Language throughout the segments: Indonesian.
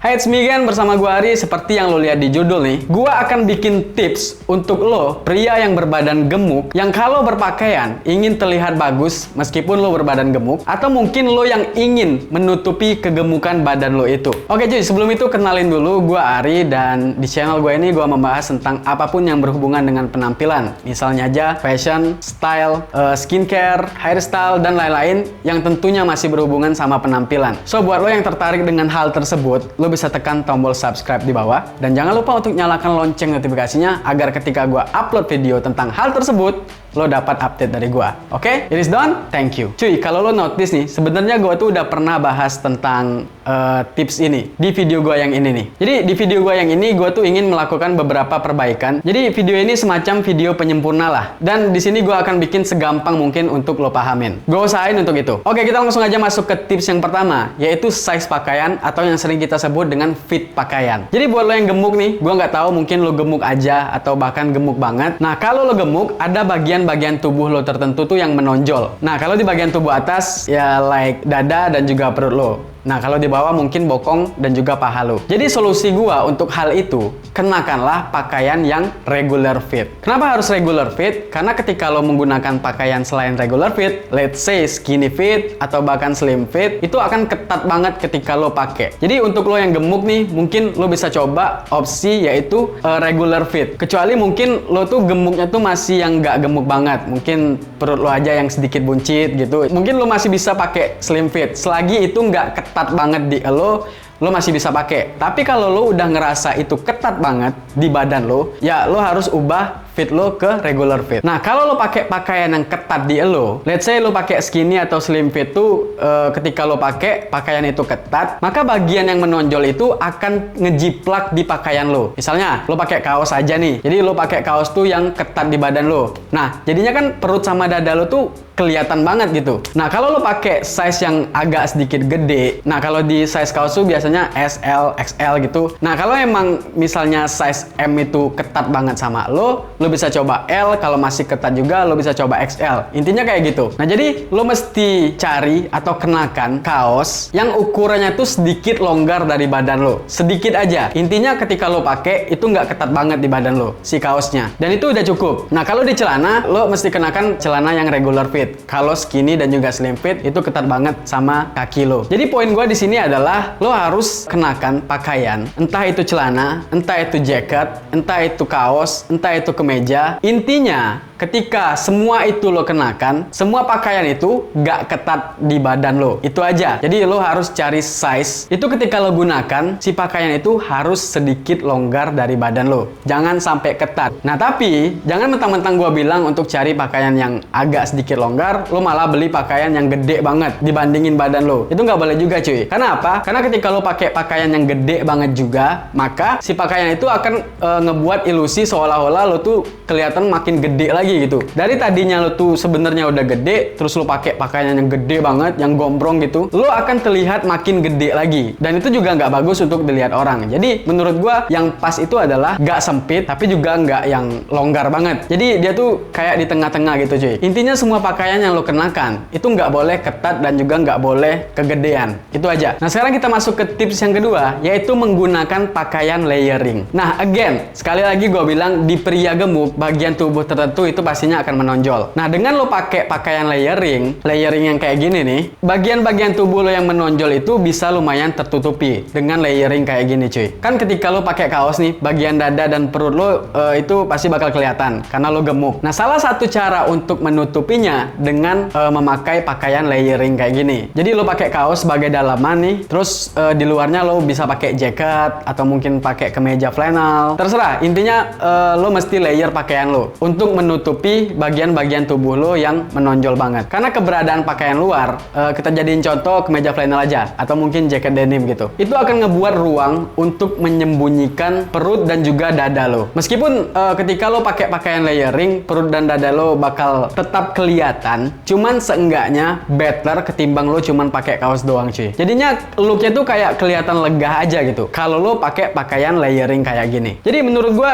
Hai, it's me again bersama gua Ari. Seperti yang lo lihat di judul nih, gua akan bikin tips untuk lo, pria yang berbadan gemuk, yang kalau berpakaian ingin terlihat bagus meskipun lo berbadan gemuk, atau mungkin lo yang ingin menutupi kegemukan badan lo itu. Oke cuy, sebelum itu kenalin dulu, gua Ari, dan di channel gua ini gua membahas tentang apapun yang berhubungan dengan penampilan. Misalnya aja fashion, style, skincare, hairstyle, dan lain-lain yang tentunya masih berhubungan sama penampilan. So buat lo yang tertarik dengan hal tersebut, lo bisa tekan tombol subscribe di bawah, dan jangan lupa untuk nyalakan lonceng notifikasinya agar ketika gua upload video tentang hal tersebut lo dapat update dari gua. Oke? It is done. Thank you. Cuy, kalau lo notice nih, sebenarnya gua tuh udah pernah bahas tentang tips ini di video gua yang ini nih. Jadi di video gua yang ini gua tuh ingin melakukan beberapa perbaikan. Jadi video ini semacam video penyempurna lah. Dan di sini gua akan bikin segampang mungkin untuk lo pahamin. Gua usahain untuk itu. Oke, kita langsung aja masuk ke tips yang pertama, yaitu size pakaian atau yang sering kita sebut dengan fit pakaian. Jadi buat lo yang gemuk nih, gua nggak tahu mungkin lo gemuk aja atau bahkan gemuk banget. Nah, kalau lo gemuk, ada bagian tubuh lo tertentu tuh yang menonjol. Nah, kalau di bagian tubuh atas ya like dada dan juga perut lo. Nah, kalau di bawah mungkin bokong dan juga paha lo. Jadi solusi gua untuk hal itu, kenakanlah pakaian yang regular fit. Kenapa harus regular fit? Karena ketika lo menggunakan pakaian selain regular fit, let's say skinny fit atau bahkan slim fit, itu akan ketat banget ketika lo pakai. Jadi untuk lo yang gemuk nih, mungkin lo bisa coba opsi yaitu regular fit. Kecuali mungkin lo tuh gemuknya tuh masih yang nggak gemuk banget. Mungkin perut lo aja yang sedikit buncit gitu. Mungkin lo masih bisa pakai slim fit. Selagi itu nggak ketat banget di lo masih bisa pakai. Tapi kalau lo udah ngerasa itu ketat banget di badan lo, ya lo harus ubah fit lo ke regular fit. Nah, kalau lo pakai pakaian yang ketat di lo, let's say lo pakai skinny atau slim fit tuh, ketika lo pakai pakaian itu ketat, maka bagian yang menonjol itu akan ngejiplak di pakaian lo. Misalnya, lo pakai kaos aja nih. Jadi lo pakai kaos tuh yang ketat di badan lo. Nah, jadinya kan perut sama dada lo tuh kelihatan banget gitu. Nah, kalau lo pakai size yang agak sedikit gede, nah kalau di size kaos tuh biasanya SL, XL gitu. Nah, kalau emang misalnya size M itu ketat banget sama lo bisa coba L, kalau masih ketat juga lo bisa coba XL. Intinya kayak gitu. Nah, jadi lo mesti cari atau kenakan kaos yang ukurannya tuh sedikit longgar dari badan lo. Sedikit aja. Intinya ketika lo pakai itu nggak ketat banget di badan lo, si kaosnya. Dan itu udah cukup. Nah, kalau di celana, lo mesti kenakan celana yang regular fit. Kalau skinny dan juga slim fit itu ketat banget sama kaki lo. Jadi poin gue di sini adalah lo harus kenakan pakaian, entah itu celana, entah itu jaket, entah itu kaos, entah itu kemeja. Intinya, ketika semua itu lo kenakan, semua pakaian itu nggak ketat di badan lo. Itu aja. Jadi lo harus cari size. Itu ketika lo gunakan, si pakaian itu harus sedikit longgar dari badan lo. Jangan sampai ketat. Nah, tapi jangan mentang-mentang gua bilang untuk cari pakaian yang agak sedikit longgar, lo malah beli pakaian yang gede banget dibandingin badan lo. Itu nggak boleh juga cuy. Karena apa? Karena ketika lo pakai pakaian yang gede banget juga, maka si pakaian itu akan ngebuat ilusi seolah-olah lo tuh kelihatan makin gede lagi gitu. Dari tadinya lo tuh sebenarnya udah gede, terus lo pakai pakaian yang gede banget, yang gombrong gitu, lo akan terlihat makin gede lagi. Dan itu juga nggak bagus untuk dilihat orang. Jadi menurut gua yang pas itu adalah nggak sempit, tapi juga nggak yang longgar banget. Jadi dia tuh kayak di tengah-tengah gitu cuy. Intinya semua pakaian yang lo kenakan itu nggak boleh ketat dan juga nggak boleh kegedean. Itu aja. Nah, sekarang kita masuk ke tips yang kedua, yaitu menggunakan pakaian layering. Nah, again, sekali lagi gua bilang di pria gemuk, bagian tubuh tertentu itu pastinya akan menonjol. Nah, dengan lo pakai pakaian layering yang kayak gini nih, bagian-bagian tubuh lo yang menonjol itu bisa lumayan tertutupi dengan layering kayak gini cuy. Kan ketika lo pakai kaos nih, bagian dada dan perut lo itu pasti bakal kelihatan karena lo gemuk. Nah, salah satu cara untuk menutupinya dengan memakai pakaian layering kayak gini. Jadi lo pakai kaos sebagai dalaman nih, terus di luarnya lo bisa pakai jaket atau mungkin pakai kemeja flannel. Terserah, intinya lo mesti layer pakaian lo untuk menutupi bagian-bagian tubuh lo yang menonjol banget. Karena keberadaan pakaian luar, kita jadiin contoh kemeja flannel aja atau mungkin jaket denim gitu. Itu akan ngebuat ruang untuk menyembunyikan perut dan juga dada lo. Meskipun ketika lo pakai pakaian layering, perut dan dada lo bakal tetap kelihatan, cuman seenggaknya better ketimbang lo cuman pakai kaos doang cuy. Jadinya looknya tuh kayak kelihatan lega aja gitu kalau lo pakai pakaian layering kayak gini. Jadi menurut gua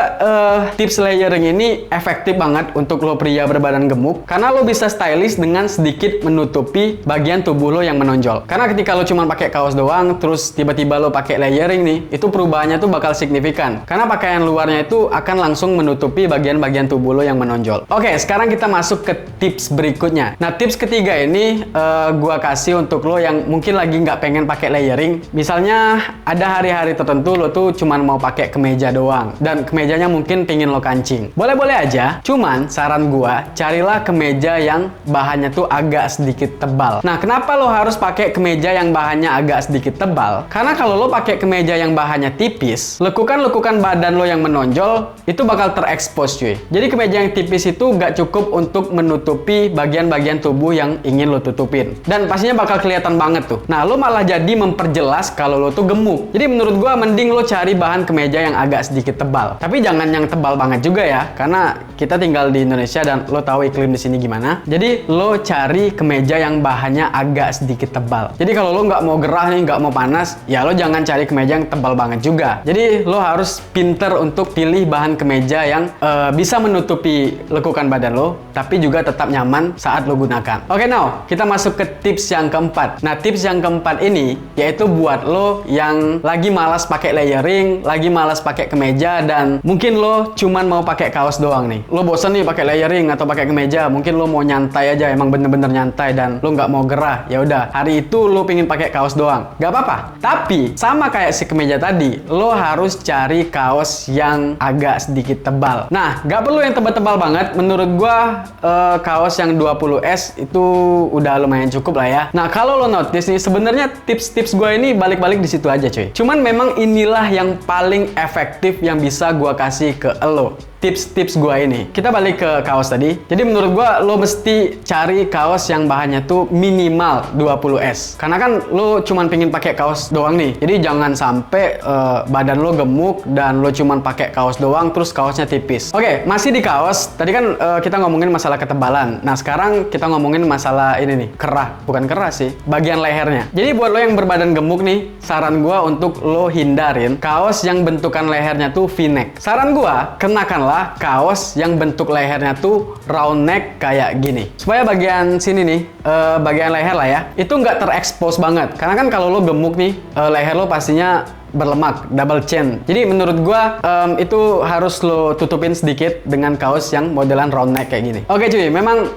tips layering ini efektif banget untuk lo pria berbadan gemuk, karena lo bisa stylish dengan sedikit menutupi bagian tubuh lo yang menonjol. Karena ketika lo cuma pakai kaos doang, terus tiba-tiba lo pakai layering nih, itu perubahannya tuh bakal signifikan. Karena pakaian luarnya itu akan langsung menutupi bagian-bagian tubuh lo yang menonjol. Oke, sekarang kita masuk ke tips berikutnya. Nah, tips ketiga ini gua kasih untuk lo yang mungkin lagi nggak pengen pakai layering. Misalnya ada hari-hari tertentu lo tuh cuman mau pakai kemeja doang, dan kemejanya mungkin pengen lo kancing. Boleh-boleh aja, cuman saran gua, carilah kemeja yang bahannya tuh agak sedikit tebal. Nah, kenapa lo harus pakai kemeja yang bahannya agak sedikit tebal? Karena kalau lo pakai kemeja yang bahannya tipis, lekukan-lekukan badan lo yang menonjol itu bakal terekspos cuy. Jadi kemeja yang tipis itu gak cukup untuk menutupi bagian-bagian tubuh yang ingin lo tutupin. Dan pastinya bakal kelihatan banget tuh. Nah, lo malah jadi memperjelas kalau lo tuh gemuk. Jadi menurut gua mending lo cari bahan kemeja yang agak sedikit tebal. Tapi jangan yang tebal banget juga ya, karena kita tinggal di Indonesia dan lo tahu iklim di sini gimana. Jadi lo cari kemeja yang bahannya agak sedikit tebal. Jadi kalau lo nggak mau gerah nih, nggak mau panas, ya lo jangan cari kemeja yang tebal banget juga. Jadi lo harus pinter untuk pilih bahan kemeja yang bisa menutupi lekukan badan lo, tapi juga tetap nyaman saat lo gunakan. Oke, now kita masuk ke tips yang keempat. Nah, tips yang keempat ini yaitu buat lo yang lagi malas pakai layering, lagi malas pakai kemeja, dan mungkin lo cuman mau pakai kaos doang nih. Lo bosen nih pakai layering atau pakai kemeja, mungkin lo mau nyantai aja, emang bener-bener nyantai dan lo nggak mau gerah. Ya udah, hari itu lo pengen pakai kaos doang, nggak apa-apa. Tapi sama kayak si kemeja tadi, lo harus cari kaos yang agak sedikit tebal. Nah, nggak perlu yang tebal-tebal banget. Menurut gua kaos yang 20S itu udah lumayan cukup lah ya. Nah, kalau lo notice nih, sebenarnya tips-tips gua ini balik-balik di situ aja cuy. Cuman memang inilah yang paling efektif yang bisa gua kasih ke lo. Tips-tips gua ini. Kita balik ke kaos tadi. Jadi menurut gua lo mesti cari kaos yang bahannya tuh minimal 20S. Karena kan lo cuman pengen pakai kaos doang nih. Jadi jangan sampai badan lo gemuk dan lo cuman pakai kaos doang terus kaosnya tipis. Oke, masih di kaos. Tadi kan kita ngomongin masalah ketebalan. Nah, sekarang kita ngomongin masalah ini nih, kerah. Bukan kerah sih, bagian lehernya. Jadi buat lo yang berbadan gemuk nih, saran gua untuk lo hindarin kaos yang bentukan lehernya tuh V-neck. Saran gua, kenakanlah kaos yang bentuk lehernya tuh round neck kayak gini, supaya bagian sini nih, bagian leher lah ya, itu nggak terekspos banget. Karena kan kalau lo gemuk nih, leher lo pastinya berlemak, double chin. Jadi menurut gua itu harus lo tutupin sedikit dengan kaos yang modelan round neck kayak gini. Oke cuy, memang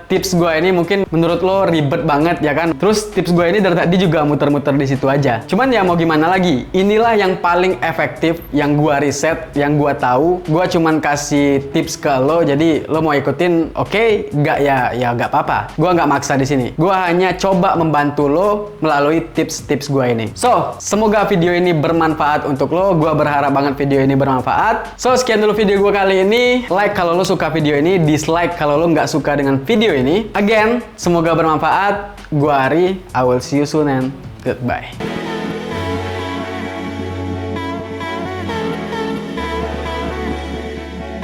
tips gua ini mungkin menurut lo ribet banget ya kan. Terus tips gua ini dari tadi juga muter-muter di situ aja. Cuman ya mau gimana lagi? Inilah yang paling efektif yang gua riset, yang gua tahu. Gua cuman kasih tips ke lo, jadi lo mau ikutin oke, nggak ya nggak apa-apa. Gua nggak maksa di sini. Gua hanya coba membantu lo melalui tips-tips gua ini. So, semoga video ini bermanfaat untuk lo. Gua berharap banget video ini bermanfaat. So, sekian dulu video gua kali ini. Like kalau lo suka video ini, dislike kalau lo nggak suka dengan video ini. Again, semoga bermanfaat. Gua Ari, I will see you soon and goodbye.